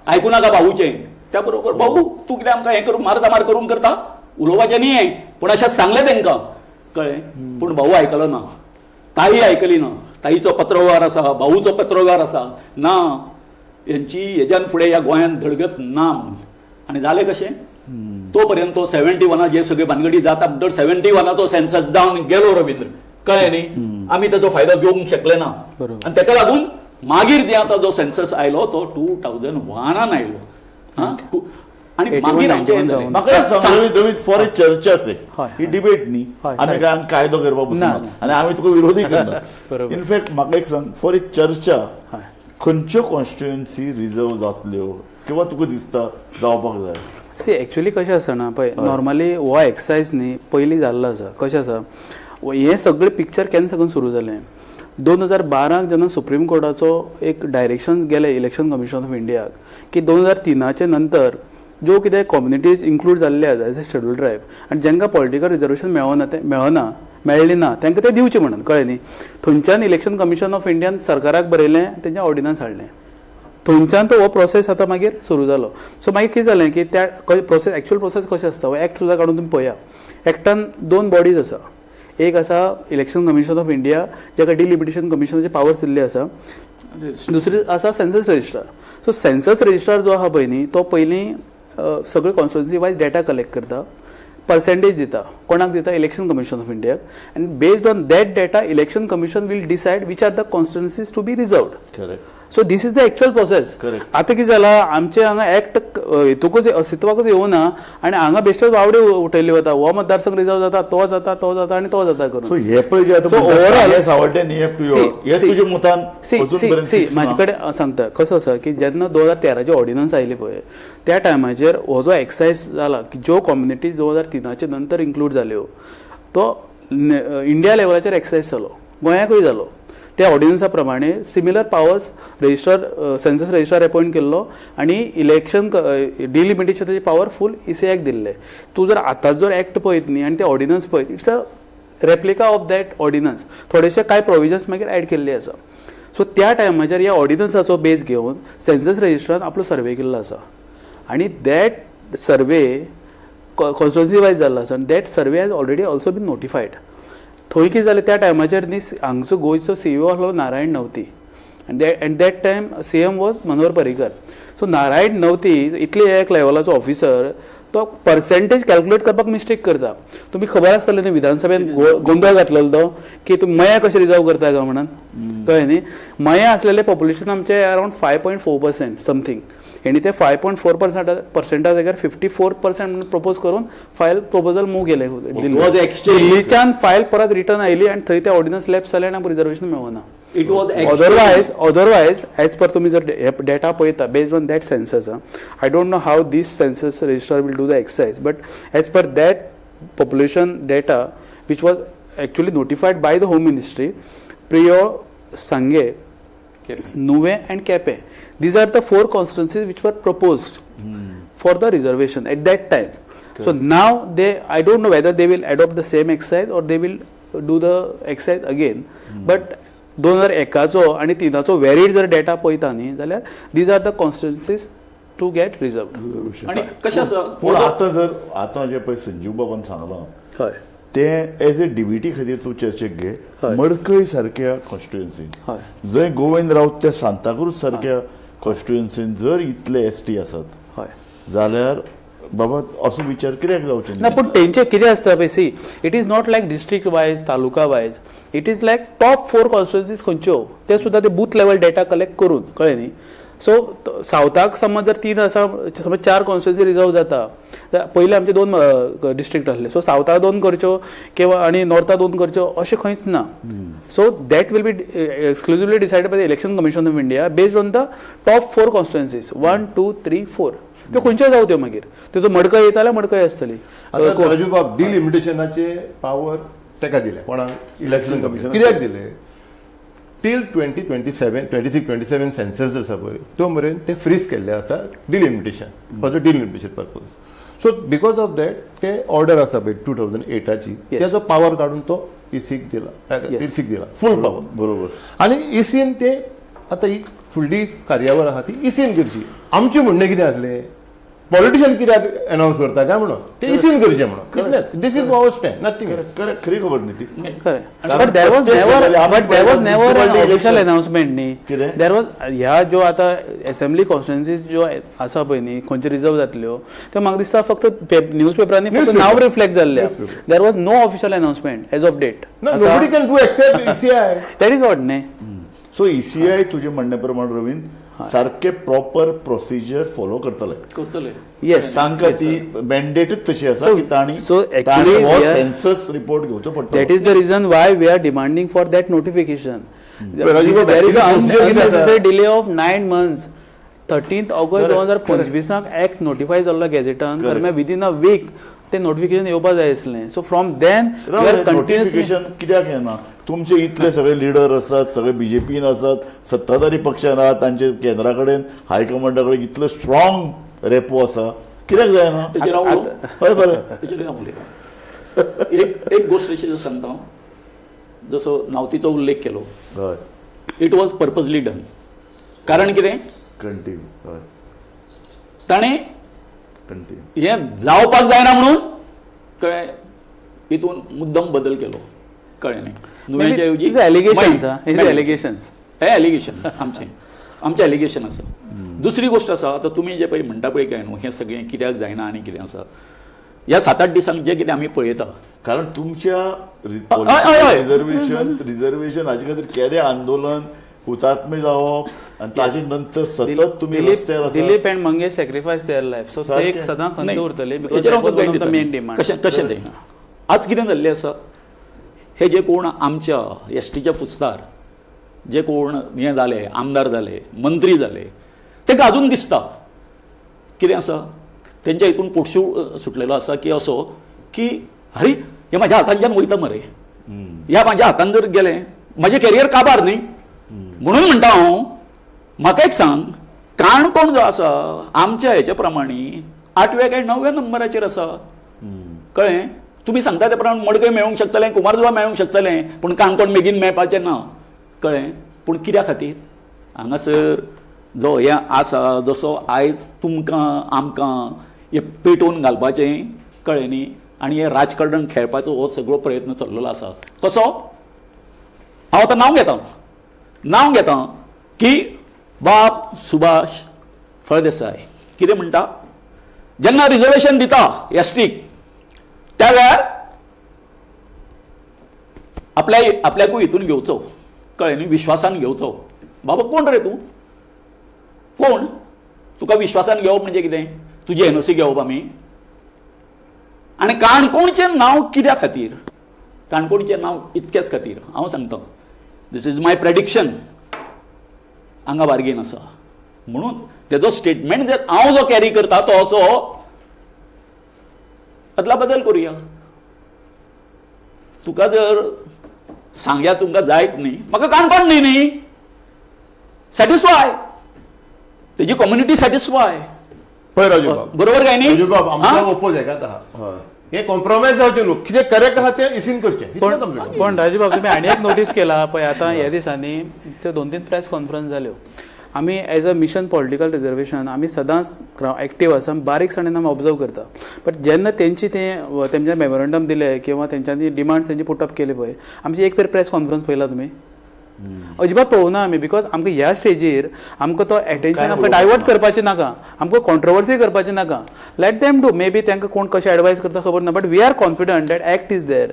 आयकूं नाका भाऊचें त्या बरोबर भाऊ तूं कितें आमकां हें करूंक मारतामार करूंक करता उलोवपाचें न्ही हें पूण अशें सांगलें तेंकां कळ्ळें पूण भाऊ आयकलो ना ताई आयकली ना ताईचो पत्रव्यवहार आसा भाऊचो पत्रव्यवहार आसा ना यांची हेज्यान फुडें ह्या गोंयांत धडगत ना म्हणून आनी जालें कशें तो पर्यंत 71 जे सगळे भानगडी जाता म्हणटच 71 सेन्सस जावन गेलो रवींद्र कळ्ळें न्ही आमी ताचो फायदो घेवंक शकले ना आनी ताका लागून मागीर जे आतां जो सेन्सस आयलो तो 2001 आयलो आनी मागीर म्हाका एक सांग रवी फॉर ए चर्चा से ही डिबेट न्ही हय. आमी काय कायदो करपाक ना. आनी आमी तुका विरोधी करना बरोबर. इनफॅक्ट म्हाका एक सांग फॉर ए चर्चा हय. खंयच्यो कॉन्स्टिट्युएन्सी रिजर्व जातल्यो किंवा तुका दिसता जावपाक जाय? सी एक्चुअली कशें आसा ना पळय, नॉर्मली हो एक्सरसाइज न्ही पयलीं जाल्लो आसा. कशें आसा, हें सगळें पिक्चर केन्ना साकून सुरू जालें, 2012 जेन्ना सुप्रीम कोर्टाचो एक डायरेक्शन गेलें इलेक्शन कमिशन ऑफ इंडियाक की 2003चे नंतर ज्यो कितें कम्युनिटीज इन्क्लूड जाल्ले आसा एज अ शेड्यूल ट्रायब आनी जांकां पॉलिटिकल रिजर्वेशन मेळ्ळी ना तांकां तें दिवचें म्हणून, कळ्ळें न्ही. थंयच्यान इलेक्शन कमिशन ऑफ इंडियान सरकाराक बरयलें, तेंचें ऑर्डिनन्स हाडलें. थंयच्यान तो हो प्रोसेस आतां मागीर सुरू जालो. सो मागीर कितें जालें की त्या प्रोसेस एक्चुअल प्रोसेस कशें आसता, हो एक्ट सुद्दां काडून तुमी पळया. एक्टान 2 बॉडीज आसा. एक आसा इलेक्शन कमिशन ऑफ इंडिया, जाका डिलिमिटेशन कमिशनाचे पावर्स दिल्ले आसा. दुसरी आसा census registrar. So census registrar जो आहा पळय न्ही, तो पयलीं सगळे कॉन्स्टिट्युएन्सी वायज डेटा कलेक्ट करता, पर्सेंटेज दिता. कोणाक दिता? Election commission of India. आनी based on that data election commission will decide which are the constituencies to be reserved. Correct. So this is the actual process. Correct. आता कितें जाला, आमचे हांगा एक्ट हेतूकच अस्तित्वाकच येवना आनी हांगा बेश्टेच वावडे उठयल्ले वता. हो मतदारसंघ रिजर्व जाता, तो जाता आनी तो जाता करून. सो हे पळय जे So overall- आतां सावड्डे न्ही, हे तुजे मतान अजून पर्यंत fix ना. म्हाजे कडेन सांगता कसो आसा की जेन्ना 2013ची ऑर्डिनन्स आयली पळय, त्या टायमाचेर हो जो एक्सरसाइज जाला की ज्यो कम्युनिटीज 2003चे नंतर इन्क्लूड जाल्यो, तो इंडिया लेवलाचेर एक्सरसाइज जालो, गोंयाकूय जालो. त्या ऑर्डिनन्सा प्रमाणे similar powers registrar census registrar appoint केल्लो आनी इलेक्शन डिलिमिटेशनाचे पावर फूल ECIक दिल्ले. तूं जर आतांच जर एक्ट पळयत न्ही आनी ते ऑर्डिनन्स पळयत, it's a replica of that ordnance. थोडेशे कांय प्रोविजन्स मागीर ऍड केल्ले आसा. सो त्या टायमाचेर ह्या ऑर्डिनन्साचो बेस घेवन सेन्सस रजिस्ट्रान आपलो सर्वे केल्लो आसा आनी दॅट सर्वे कॉन्स्टिट्युएन्सी वायज जाल्लो आसा आनी that survey has already also been notified. थंय कितें जालें, त्या टायमाचेर न्ही हांगचो गोंयचो CEO आसलो Narayan Navati at that time CM was Manohar Parrikar. So Narayan Navati इतले एक लेवलाचो ऑफिसर, तो पर्सेंटेज कॅल्क्युलेट करपाक मिस्टेक करता. तुमी खबर आसतलें न्ही विधानसभेन गोंधळ घातलेलो तो की तुमी मया कशें रिजर्व करता काय म्हणून, कळ्ळें न्ही. मया आसलेलें पॉप्युलेशन आमचें अरावंड 5.4% समथींग. हेणी ते 5.4% जाग्यार 54% म्हणून प्रपोज करून फायल प्रपोजल मूव केले. दिल्लीच्यान फायल परत रिटर्न आयली आनी थंय ते ऑर्डिनन्स लॅप्स जाले आनी रिजर्वेशन मेळना. It was otherwise as per तुम्ही जर डेटा पळयता based on that census, I don't know how this census registrar will do the exercise, but as per that population data which was actually notified by the home ministry, प्रियो, सांगे, नुवे and Kepe. These are the 4 constituencies which were proposed for the reservation at that time. Okay. So now I don't know whether they will adopt the same exercise or they will do the exercise again. But 2001 आणि 3 varied जर डेटा पळयता न्ही जाल्यार these are the constituencies to get reserved. आणि कशें आसा, पूण आतां जे पळय संजीव बाबान सांगलां हय ते एज ए DBT खातीर तूं चर्चेक घे. मडकय सारक्या कॉन्स्टिट्युएन्सीन, हय जंय गोविंद राऊत त्या सांताक्रूज सारक्या कॉन्स्टिट्युएन्सीन जर इतले ST आसात, हय जाल्यार बाबा असो विचार कित्याक जावचे ना. पूण तेंचे कितें आसता पळय, see it is not like district wise, taluka wise, it is like top 4 constituencies खंयच्यो ते सुद्दां ते बूथ लेवल डेटा कलेक्ट करून, कळ्ळें न्ही. सो सावथाक समज जर 3 आसा, समज 4 कॉन्स्टिट्युएन्सी रिजर्व जाता, पयले आमचे 2 डिस्ट्रिक्ट आसले. सो सावथाक 2 करच्यो किंवा आणि नॉर्थाक 2 करच्यो अशें खंयच ना. So that will be exclusively decided by the election commission of India based on the top 4 constituencies 1, 2, 3, 4. त्यो खंयच्यो जावं त्यो मागीर त्यो मडकय येता जाल्यार मडकय आसतली. आता राजू बाब डिलिमिटेशनाचे पावर तेका दिले, कोणाक? Election commission. कित्याक दिले? टील 26-27 सेन्सस आसा पळय तो मेरेन ते फ्रीज केल्ले आसा delimitation for the delimitation purpose. So because of that ते ऑर्डर आसा पळय 2008ची, त्याचो पावर काढून तो ECक दिला फूल पावर. बरोबर. आणि ECन ते आतां ही फुडली कार्यावळ आहा ती ECन करची. आमचे म्हणणें कितें आसलें, पॉलिटिशियन कित्याक अनाउन्स करता काय म्हणून, ते ECन करचें म्हणून. कितलें this is our stand, nothing else. Correct, खरी खबर न्ही ती. But there was never an official announcement न्ही. There was ह्या ज्यो आतां असेंब्ली कॉन्स्टिट्युएन्सीज ज्यो आसा पळय न्ही, खंयचे रिजर्व जातल्यो, त्यो म्हाका दिसता फक्त न्यूज पेपरांनी फक्त नांव रिफ्लेक्ट जाल्लें. There was no official announcement as of date. Nobody can do except ECI. That is what न्ही. सो ECI तुझे म्हणणे प्रमाणे रवीन सारखे प्रॉपर प्रोसिजर फॉलो करतले. येस, तांकां ती मॅन्डेटच तशी आसा की तांणी सेन्सस रिपोर्ट घेवचो पडटा. That is the reason why we are demanding for that notification. There is an unnecessary delay of 9 months. 13 August 2025 act notify जाल्लो गॅझेटान तर मागीर विदीन अ वीक ते नोटिफिकेशन येवपा जाय आसलें. सो फ्रॉम देन नोटिफिकेशन कित्याक येना? तुमचे इतले सगळे लिडर आसात, सगळे बीजेपीन आसात, सत्ताधारी पक्षान आहात, तांचे केंद्रा कडेन हायकमांडा कडेन इतलो स्ट्रॉंग रेपो आसा, कित्याक जायना? तेजेर हांव उलोवं? हय बरें. तेजेर हांव उलयतां. एक गोश्ट अशी सांगता हांव. जसो नावतीचो उल्लेख केलो, हय इट वॉज पर्पजली डन. कारण कितें? कंटिन्यू. हय ताणें कंटिन्यू. हें जावपाक जायना म्हणून कळ्ळें, हितून मुद्दम बदल केलो. कळ्ळें न्ही? नुवेंच्या ऐवजी एलिगेशन्स हे एलिगेशन आमचें एलिगेशन आसा. दुसरी गोष्ट आसा, आतां तुमी जे पळय म्हणटा पळय काय न्हू, हें सगळें कित्याक जायना आनी कितें आसा, ह्या 7-8 दिसांक जे कितें आमी पळयता, कारण तुमच्या हय. रिझर्वेशन हाचे खातीर केदें आंदोलन, हुतात्मे जावप आनी ताजे नंतर सतत तुमी रस्त्यार आसात. Dilip and Mangesh sacrifice their life. So ते एक सदां खंत उरतले हेचेर हांव तुका बिकॉज मेन डिमांड. कशें तें आज कितें जाल्लें आसा, हे जे कोण आमच्या एसटीचे फुस्तार, जे कोण हे जाले, आमदार जाले, मंत्री जाले, तांकां अजून दिसता कितें आसा, तेंच्या हितून पोटशूळ सुटलेलो आसा की असो की अरे हे म्हाज्या हातांच्यान वयता मरे, ह्या म्हाज्या हातान जर गेलें म्हाजें कॅरियर काबार न्ही. म्हणून म्हणटा हांव, म्हाका एक सांग, काणकोण जो आसा आमच्या हेच्या प्रमाणे 8व्या काय 9व्या नंबराचेर आसा. कळ्ळें? तुमी सांगता ते प्रमाणे मडकय मेळूंक शकतलें, कुमारजुवा मेळूंक शकतलें, पूण काणकोण बेगीन मेळपाचें ना. कळ्ळें? पूण कित्या खातीर? हांगासर जो हे आसा, जसो आयज तुमकां आमकां हे पेटोवन घालपाचें, कळ्ळें न्ही, आनी हे राजकारण खेळपाचो हो सगळो प्रयत्न चल्लेलो आसा. कसो? हांव आतां नांव घेतां की बाब सुभाष फळदेसाय कितें म्हणटा, जेन्ना रिजर्वेशन दिता एसटीक त्या वेळार आपल्याकूय हितून घेवचो. कळ्ळें न्ही? विश्वासान घेवचो. बाबा कोण रे तूं? कोण? तुका विश्वासान घेवप म्हणजे कितें? तुजी एनओसी घेवप आमी? आनी काणकोणचें नांव कित्या खातीर? काणकोणचें नांव इतकेच खातीर. हांव सांगता, दिस इज माय प्रेडिक्शन, हांगा बार्गेन आसा. म्हणून तेजो स्टेटमेंट जर हांव जो कॅरी करता तो असो, अदला बदल करुया. तुका जर सांगया तुमकां जायत न्ही, म्हाका काणकोण न्ही सॅटिस्फाय, तेजी कम्युनिटी सॅटिस्फाय. पळय राजू बाब, बरोबर काय न्ही? राजू बाब, आमच्या ओपोज हेकात आहा. हे कॉम्प्रोमायज जावचें न्हू, कितें करेक्ट आहा तें इसीन करचें. पण राजूबाब, तुम्ही आनी एक नोटीस केला पळय, आतां ह्या दिसांनी ते 2-3 प्रेस कॉन्फरन्स जाल्यो. आमी as a mission political reservation आमी सदांच एक्टीव आसा, बारीकसाणेन आमी ऑब्जर्व करता. बट जेन्ना तेंचे मेमोरंडम दिले किंवा तेंच्यांनी डिमांड्स तेंचे पुटअप केले पळय, आमची एक तरी प्रेस कॉन्फरन्स पळयला तुमी? अजिबात पळोवना आमी. बिकॉज आमकां ह्या स्टेजीर आमकां तो एटेन्शन आमकां डायवर्ट करपाचें नाका, आमकां कॉन्ट्रोवर्सी करपाचें नाका. Let them do. May be तांकां कोण कशें एडवायज करता खबर ना, but we are confident that act is there.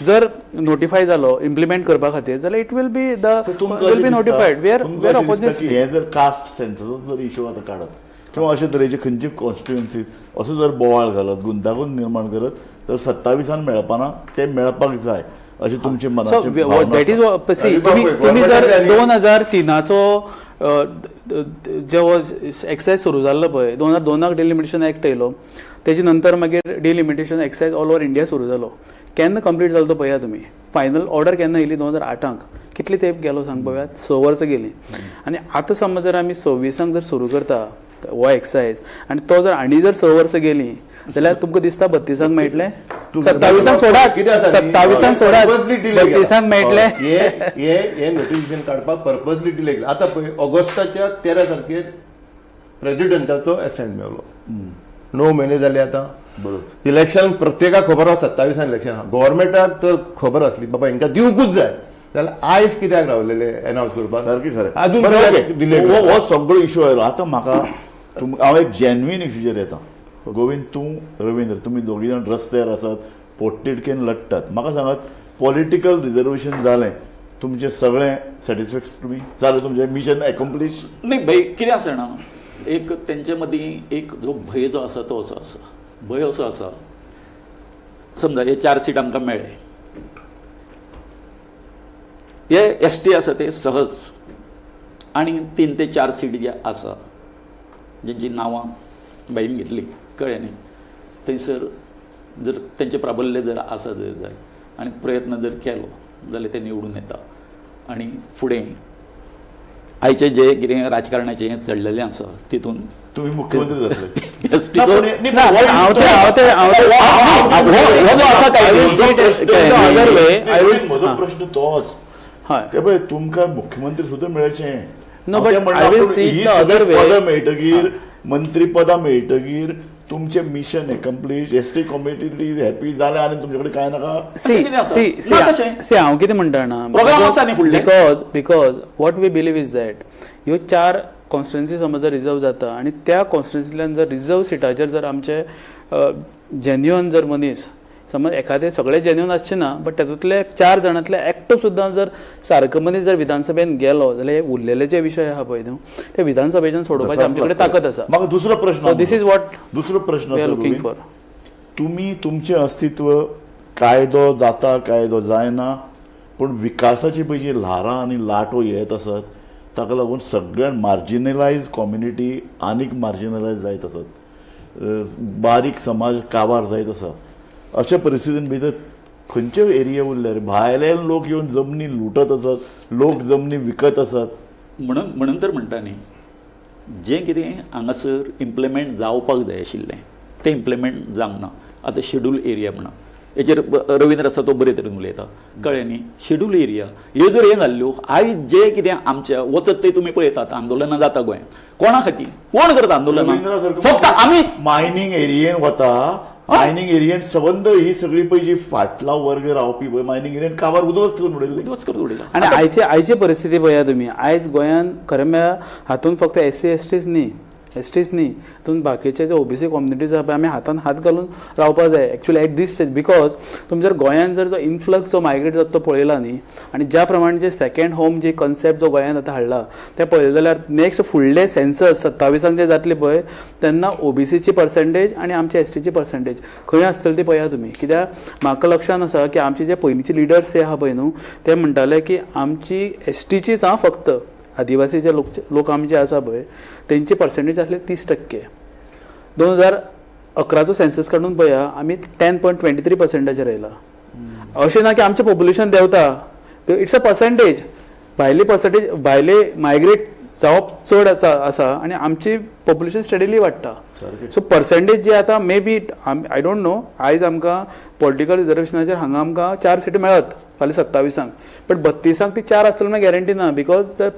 जर नोटिफाय जालो इम्प्लिमेंट करपा खातीर जाल्यार it will be notified. We are opposite. हे जर कास्ट सेन्ससचो जर इश्यू आतां काडत किंवा अशे तरेचे खंयचे कॉन्स्टिट्युएन्सीज असो जर बोवाळ घालत, गुंतागुंत निर्माण करत, तर 27 मेळपाना ते मेळपाक जाय अशें तुमचे मनाचे दॅट इज सी. तुम्ही जर 2003चो जो एक्सायज सुरू जाल्लो पळय, 2002 डिलिमिटेशन एक्ट येयलो, तेजे नंतर मागीर delimitation exercise all over India सुरू जालो. केन्ना कंप्लीट जालो तो पळया तुमी. फायनल ऑर्डर केन्ना येयली? 2008. कितली तेंप गेलो सांग पळोवया? 6 वर्सां गेली. आनी आतां समज जर आमी 26 जर सुरू करता हो एक्सायज, आनी तो जर आनी जर 6 वर्सां गेली जाल्यार तुमकां दिसता 32 मेळटले? 27 सोडात, 27 सोडात, 32 मेळटले? हे नोटिफिकेशन काडपाक पर्पजली डिले केला. आतां पळय, ऑगस्टाच्या 13 तारखेर प्रेसिडेंटाचो एसेंट मेळलो. 9 म्हयने जाले आतां. इलेक्शन प्रत्येकाक खबर आसा 27 इलेक्शन आहा. गव्हर्मेंटाक तर खबर आसली बाबा हांकां दिवंकूच जाय, जाल्यार आयज कित्याक रावलेले अनावन्स करपाक? सारकी खरें. अजून डिले. हो सगळो इश्यू आयलो. आतां म्हाका हांव एक जेन्युइन इश्यूचेर येता. गोविंद, तूं, रवींद्र, तुमी दोगी जाण रस्त्यार आसात, पोटतिडकीन लडटात. म्हाका सांगात, पॉलिटिकल रिजर्वेशन जालें, तुमचें सगळें सॅटिस्फॅक्टरी जालें, तुमचें मिशन एकम्प्लीश? नाही भाई, कितें आसा जाणा, एक तेंचे मदीं एक जो भंय जो आसा तो असो आसा. भंय असो आसा, समजा हे 4 सीट आमकां मेळ्ळे, हे एसटी आसा ते सहज, आनी 3 ते 4 सीट जे आसा ज्यांची नांवां बाईन घेतली कळ्ळें न्ही थंयसर जर तेंचे प्राबल्य जर आसा जर जाय आनी प्रयत्न जर केलो जाल्यार ते निवडून येता आनी फुडें आयचे जे कितें राजकारणाचें हें चडलेलें आसा तितून तुम्ही मुख्यमंत्री जातले ST चो म्हजो प्रश्न तोच हय ते पळय तुमकां मुख्यमंत्री सुद्दां मेळचें No, but I will see it the other way. पदां मेळटगीर मंत्री पदां मेळटगीर तुमचें mission accomplish ST community is happy जालें आनी तुमचे कडेन कांय नाका अशें कितें आसा? ना तशें. हांव कितें म्हणटा ना Program आसा न्ही फुडले? Because what we believe is that ह्यो 4 कॉन्स्टिट्युन्सी समज जर रिजर्व जाता आनी त्या कॉन्स्टिट्युन्सींतल्यान जर रिजर्व सिटाचेर जर आमचे जेन्युअन जर मनीस समज एखादे सगळे जेन्युअन आसचे ना बट तातूंतले 4 जाणांतले एकटो सुद्दां जर सारको मनीस जर विधानसभेन गेलो जाल्यार हे उरलेले जे विशय आहा पळय न्हू ते विधानसभेच्यान सोडोवपाची आमचे कडेन ताकद आसा म्हाका दुसरो प्रश्न दिस इज वॉट दुसरो प्रश्न वी आर आसा लुकिंग गोविंद. फॉर तुम्ही तुमचें अस्तित्व कायदो जाता कायदो जायना पूण विकासाची पळय जी ल्हारां आनी लाटो येत आसात ताका लागून सगळ्यान मार्जिनलायज कम्युनिटी आनीक मार्जिनलायज जायत आसात बारीक समाज काबार जायत आसा अशा परिस्थितीन भितर खंयचे एरिया उरले रे भायले लोक येवन जमनी लुटत आसात लोक जमनी विकत आसात म्हणून तर म्हणटा न्ही जें कितें हांगासर इम्प्लिमेंट जावपाक जाय आशिल्लें तें इम्प्लिमेंट जावंक ना आतां शेड्यूल एरिया म्हणा हेचेर रवींद्र आसा तो बरे तरेन उलयता कळ्ळें न्ही शेड्यूल एरिया ह्यो जर हे घाल्ल्यो आयज जे कितें आमच्या वचत ते तुमी पळयतात आंदोलनां जाता गोंयांत कोणा खातीर कोण करता आंदोलनां फक्त आमीच मायनींग एरियेन वता मायनींग एरियेन सबंद ही सगळी पळय जी फाटला वर्ग रावपी पळय मायनींग एरियेन काबार उदवस्त करून उडयल्ली उद्वास करत उडयला आणि आयची परिस्थिती पळया तुम्ही आयज गोंयांत खरें म्हळ्यार हातूंत फक्त SC STs न्ही हातूंत बाकीचे जे OBC कम्युनिटीज आहा पळय आमी हातान हात घालून रावपाक जाय actually at this stage because तुमी जर गोंयांत जर जो इन्फ्लक्स जो मायग्रेट जाता तो पळयला न्ही आनी ज्या प्रमाणे जे सेकंड होम जी कन्सेप्ट जो गोंयांत आतां हाडला तें पळयलें जाल्यार नेक्स्ट फुडले सेन्सस 27 जे जातले पळय तेन्ना OBCची पर्संटेज आनी आमच्या STची पर्संटेज खंय आसतली ती पळया तुमी कित्याक म्हाका लक्षांत आसा की आमचे जे पयलींचे लिडर्स जे आहा पळय न्हू ते म्हणटाले की आमची STचीच फक्त आदिवासी जे लोक आमी जे आसा पळय तेंची पर्संटेज आसले 30%. 2011चो सेन्सस काडून पळया आमी 10.23%चेर येयला अशें ना की आमचें पॉप्युलेशन देंवता इट्स अ पर्संटेज भायले मायग्रेट जावप चड आसा आनी आमची पॉप्युलेशन स्टडीली वाडटा सो पर्संटेज जी आतां may be I don't know आयज आमकां पॉलिटिकल रिजर्वेशनाचेर हांगा आमकां 4 सिटी मेळत फाल्यां 27 बट 32 ती 4 आसतली म्हळ्यार गॅरंटी ना because the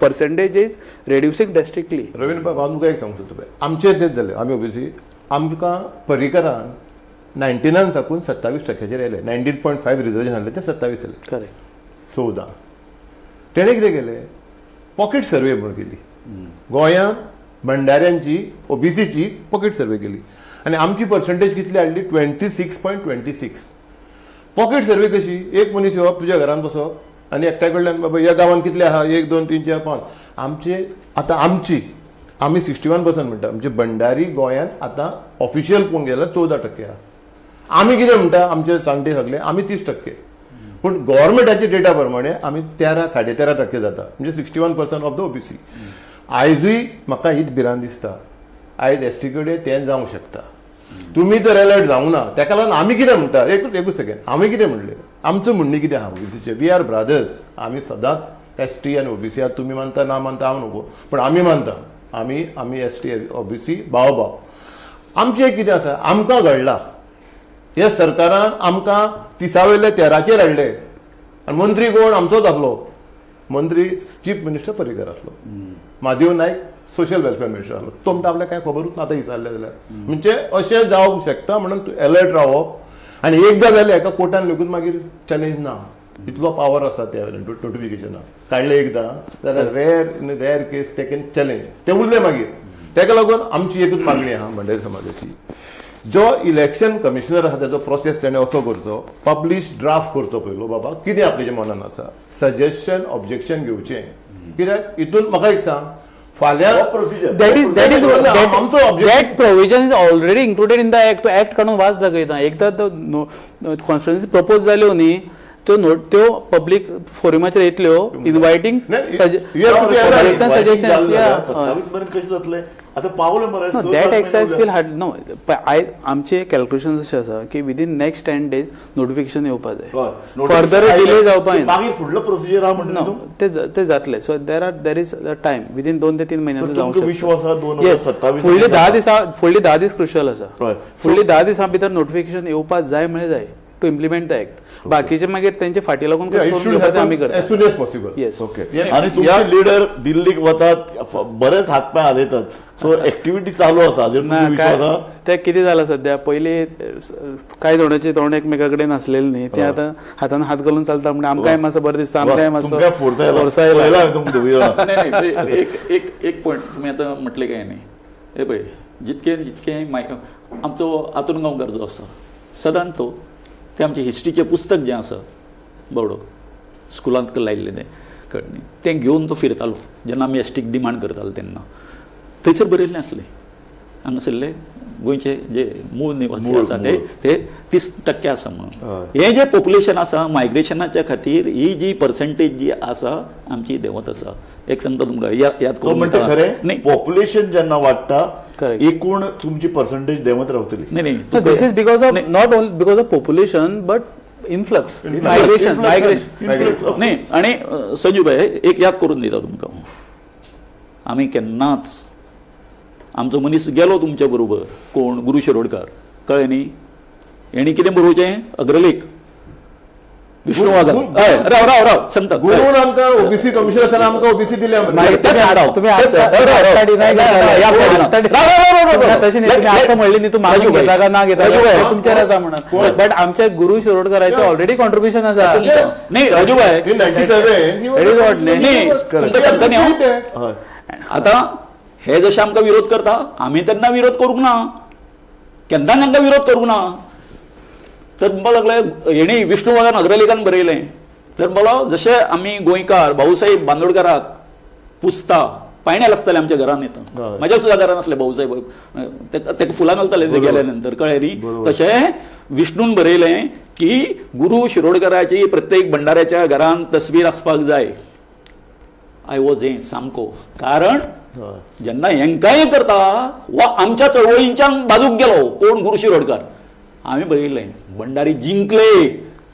percentage is reducing drastically. Ravindra बाब हांव तुका एक सांगता तुका आमचें तेंच जालें आमी OBC आमकां पर्रीकरान 19 साकून 27%चेर येयले 19.5 रिजर्वेशन आसलें ते 27 येयले करेक्ट 14 तेणे कितें केलें पॉकेट सर्वे म्हूण केली गोंयांत भंडाऱ्यांची OBCची पॉकेट सर्वे केली आनी आमची पर्संटेज कितली हाडली 26.26. पॉकेट सर्वे कशी एक मनीस येवप तुज्या घरांत बसप आनी एकट्या कडल्यान बाबा ह्या गांवांत कितले आहा 1 2 3 4 5 आमचे आतां आमी 61% म्हणटा म्हणजे भंडारी गोंयांत आतां ऑफिशियल पळोवंक गेल्यार 14% आहा आमी कितें म्हणटा आमचे सांगटे सगळे आमी 30%. पूण गव्हर्मेंटाच्या डेटा प्रमाणे आमी 13-13.5% जाता म्हणजे 61% ऑफ द OBC. आयजूय म्हाका हीच भिरांत दिसता आयज ST कडेन तें जावंक शकता तुमी तर अलर्ट जावंक ना तेका लागून आमी कितें म्हणटा एकूच सेकंड आमी कितें म्हणलें आमचो म्हणणें कितें आहा OBCचें वी आर ब्रादर्स आमी सदांच ST आनी OBC आतां तुमी मानता ना मानता हांव नको पूण आमी मानता आमी ST OBC भाव आमचें एक कितें आसा आमकां घडला ह्या सरकारान आमकां 30वेले 13चेर हाडले आनी मंत्री कोण आमचोच आसलो मंत्री चीफ मिनिस्टर पर्रीकर आसलो म्हादेव नायक सोशल वेलफेअर मिनिस्टर आसलो तो म्हणटा आपल्याक कांय खबरूच ना आतां विचारलें जाल्यार म्हणजे अशें जावंक शकता म्हणून अलर्ट रावप आनी एकदां जालें हेका कोर्टान लेगून मागीर चॅलेंज ना इतलो पावर आसा त्या नोटिफिकेशनाक काडलें एकदां जाल्यार रेअर केस टेकन चॅलेंज ते उरलें मागीर तेका लागून आमची एकूच मागणी आहा भंडारी समाजाची जो इलेक्शन कमिशनर आहा तेजो प्रोसेस तेणें असो करचो पब्लीश ड्राफ्ट करचो पयलो बाबा कितें आपल्या मनान आसा सजेशन ऑब्जेक्शन घेवचें कित्याक हितून म्हाका एक सांग फाल्यां that provision is already included in the act. तो act काडून वाज दाखयता एकदा कॉन्स्टिट्युएन्सी प्रपोज जाल्यो न्ही त्यो पब्लीक फोरमाचेर येतल्यो इनवायटींग सजेशन्स 27 पर्यंत कशें जातलें आतां पावलें मरे स- दॅट सात एक्सरसाइज म्हयने विल हार्ड नो आमचे कॅल्क्युलेशन अशें आसा की विदीन नेक्स्ट 10 days नोटिफिकेशन येवपा जाय हय. फर्दर डिले जावपा ते जायना मागीर फुडलो प्रोसिजर आहा म्हणटा No, ते जातले so there is time within 2 ते 3 महिन्यांनी जावंक तुमकां विश्वास आहा Yes, 2027 फुडली 10 दीस क्रुशियल आसा हय. फुडली 10 दिसां भितर नोटिफिकेशन येवपा जाय म्हणजे जाय टू इम्प्लिमेंट द एक्ट बाकीचे मागीर तेंचे फाटी लागून कशें करून घेवपाचें आमी करता as soon as possible. Yes okay आणि तुमचे लीडर दिल्लीक वतात बरेच हातपाय हालयतात सो ऍक्टिव्हिटी चालू आसा हाजेर ना तुमचो काय विश्वास आहा ते कितें जालां सध्या पयलीं कांय जाणांचे तोंड एकमेका कडेन नासलेलें न्ही ते आतां हातान हात घालून चलता म्हणजे आमकांय मातसो बरें दिसता आमकांय मातसो तुमकां फोर्स फोर्स आयला आयला तुमकां video. नाही नाही एक पॉईंट तुम्ही आता म्हटले काय नाही हे पळय जितके आमचो आतून गांवकार जो आसा सदांच ते आमचे हिस्ट्रीचे पुस्तक जें आसा बावडो स्कुलांत लायिल्लें तें कळ्ळें तें घेवन तो फिरतालो जेन्ना आमी एसटीक डिमांड करताले तेन्ना थंयसर बरयल्लें आसलें हांगासरले गोंयचे जे मूळ निवासी आसा ते 30% आसा म्हणून हे जे पॉप्युलेशन आसा मायग्रेशनाच्या खातीर ही जी पर्संटेज जी आसा आमची देंवत आसा एक सांगता तुमकां याद तो म्हणटा करून खरें नाही पॉप्युलेशन जेन्ना वाडटा Correct. एकूण तुमची पर्संटेज देंवत रावतली नाही So this is because of not only because of population but influx, migration. नाही आणि संजू भाई एक याद करून दिता तुमकां आमी केन्नाच आमचो मनीस गेलो तुमच्या बरोबर कोण गुरू शिरोडकार कळ्ळें न्ही हेणी कितें बरोवचें अग्रलेख विष्णू वाघ हय राव सांगता गुरून आमकां ओबीसी कमिशन आसतना आमकां ओबीसी दिले तुम्ही आताडी नाही तशी नाही तुम्ही आता म्हणली न्ही तू मागून घेता का ना घेता तुमच्यार आसा म्हणून बट आमच्या गुरु शिरोडकरांचें ऑलरेडी कॉन्ट्रिब्युशन आसा नाही Rajubhai in 97 That is what, नाही तुमकां सांगता न्ही हांव. हय आता हे जसे आमकां विरोध करता आमी तेन्ना विरोध करूंक ना केन्ना तांकां विरोध करूंक ना तर म्हणपाक लागले हेणी विष्णू वाघान अग्रलेखान बरयलें तर म्हणलो जशे आमी गोंयकार भाऊसाहेब बांदोडकराक पुजता पायण्याल आसताले आमच्या घरान येता म्हाज्या सुद्दां घरान आसले भाऊसाहेब तेका फुलां घालताले ते गेल्या नंतर कळ्ळें न्ही तशें विष्णून बरयलें की गुरू शिरोडकराची प्रत्येक भंडाऱ्याच्या घरान तस्वीर आसपाक जाय आय वॉज हे सामको कारण जेन्ना हेंकाय करता वा आमच्या चळवळींच्यान बाजूक गेलो कोण गुरू शिरोडकार आमी बरयल्लें भंडारी जिंकले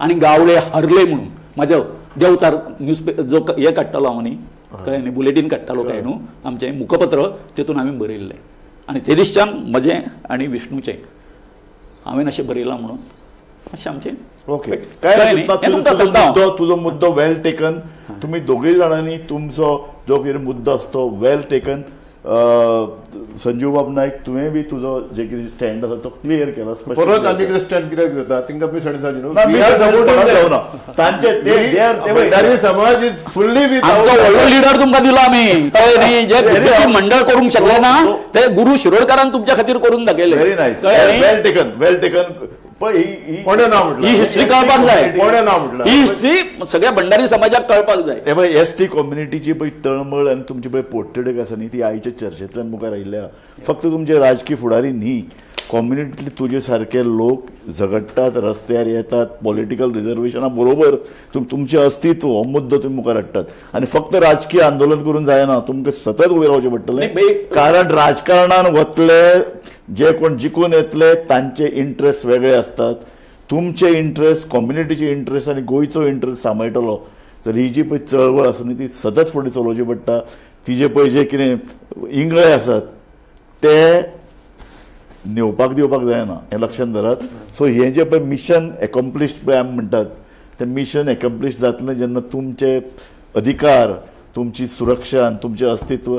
आनी गावडे हरले म्हणून म्हाजो देवचार न्यूजपेपर जो हे काडटालो हांव न्ही कळ्ळें न्ही बुलेटीन काडटालो काय न्हू आमचें मुखपत्र तेतून हांवें बरयल्लें आनी ते दिसच्यान म्हजें आनी विष्णूचें हांवें अशें बरयलां म्हणून अशें आमचें ओके काय कळ्ळें न्ही? हें तुमकां सांगता हांव. तुजो मुद्दो वेल टेकन तुम्ही दोघे जाणांनी तुमचो जो कितें मुद्दो आसा तो वेल टेकन संजीव बाब नायक तुवें बी तुजो जे कितें स्टँड आसा तो क्लियर केला परत आनी कितें स्टँड कित्याक घेता तिंका मी साडेसात ना, मी supporting जावना. तांचे भंडारी समाज इज फुल्ली विथ आमचो व्हडलो लिडर तुमकां दिलो आमी कळ्ळें न्ही जे भुरगीं मंडळ करूंक शकले ना ते गुरू शिरोडकारान तुमच्या खातीर करून दाखयले व्हेरी नायस कळ्ळें न्ही? वेल टेकन पण ही कोणें नांव म्हटलं ही हिस्ट्री कळपाक जाय कोणें नांव म्हटलं ही हिस्ट्री सगळ्या भंडारी समाजाक कळपाक जाय हे पळय एसटी कम्युनिटीची पळय तळमळ आनी तुमची पळय पोटतिडक आसा न्ही ती आयच्या चर्चेंतल्यान मुखार आयिल्ल्या फक्त तुमचे राजकीय फुडारी न्ही कम्युनिटींतले तुजे सारके लोक झगडटात रस्त्यार येतात पॉलिटिकल रिजर्वेशना बरोबर तुमचें अस्तित्व हो मुद्दो तुमी मुखार हाडटात आनी फक्त राजकीय आंदोलन करून जायना तुमकां सतत उबें रावचें पडटलें कारण राजकारणान वतले जे कोण जिखून येतले तांचे इंट्रस्ट वेगळे असतात तुमचे इंट्रस्ट कम्युनिटीचे इंट्रस्ट आनी गोंयचो इंट्रस्ट सांबाळटलो तर ही जी पळय चळवळ आसा न्ही ती सतत फुडें चलोवची पडटा तिजे पळय जे कितें इंगळे आसात ते नेवपाक दिवपाक जायना हें लक्षांत धरात सो हें जे पळय मिशन एकम्प्लिश्ड पळय आमी म्हणटात तें मिशन एकम्प्लिश जातलें जेन्ना तुमचे अधिकार तुमची सुरक्षा आनी तुमचें अस्तित्व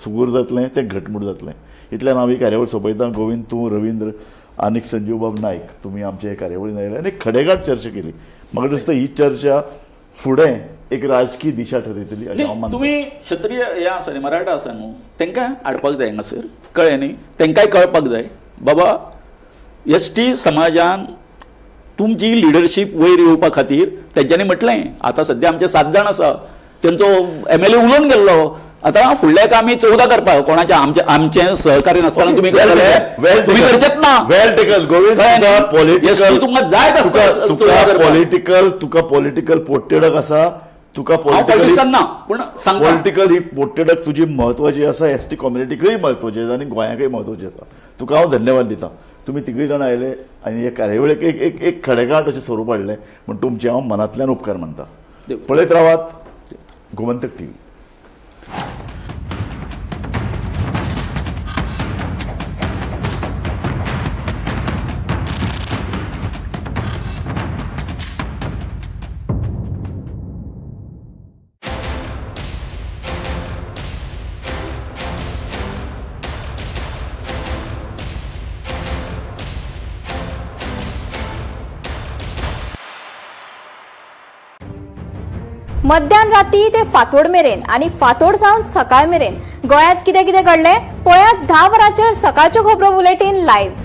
सुगूर जातलें तें घटमूट जातलें इतल्यान हांव ही कार्यावळ सोंपयतां गोविंद तूं रवींद्र आनीक संजीव बाब नायक तुमी आमचे कार्यावळीन आयले आनी खडेगाठ चर्चा केली म्हाका दिसता ही चर्चा फुडें एक राजकीय दिशा ठरयतली अशें हांव मानतां तुम्ही क्षत्रिय हे आसा न्ही मराठा आसा न्हू तांकां हाडपाक जाय हांगासर कळ्ळें न्ही तांकांय कळपाक जाय बाबा एसटी समाजान तुमची लिडरशीप वयर येवपा खातीर तेंच्यांनी म्हटलें आतां सध्या आमचे 7 जाण आसा तेंचो MLA उलोवन गेल्लो आता फुडले काम आमी 14 करपाक कोणाचे आमचे सहकारी नासतना तुम्ही तुम्ही करचेत ना वेल टेकन गोविंद SD तुमकां जाय तसो 14 करपाक. तुका पॉलिटिकल पोटेडक आसा तुका हांव पॉलिटिक्सान ना पूण सांगता पॉलिटिकल ही पोटेडक तुजी म्हत्वाची आसा एसटी कम्युनिटीकय म्हत्वाची आसा आनी गोंयाकय म्हत्वाची आसा तुका हांव धन्यवाद दिता तुम्ही तिगूय जाण आयले आनी हे कार्यावळीक एक खडेगांठ अशें स्वरूप हाडलें म्हण तुमचे हांव मनांतल्यान उपकार मानता पळयत रावात गोमंतक TV. मध्यान राती ते फातोड मेरेन आणि फातोड सावन सकाळ मेरेन गोंयांत कितें कितें घडलें पळयात 10 वरांचेर सकाळच्यो खबरो बुलेटिन लायव्ह.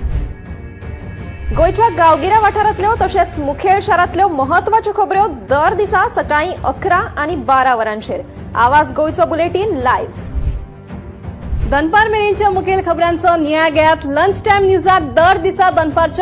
गोयच्या गांवगिऱ्या वाठारांतल्यो तशेंच मुखेल शारांतल्यो महत्वाच्यो खबरो दर दिसा सकाळीं 11 आनी 12 वरांचेर. आवाज गोंयचो बुलेटिन लायव्ह. दनपार मेरेनच्या मुखेल खबरांचो नियाळ घेयात लंच टायम न्यूजात दर दिसा दनपारच्या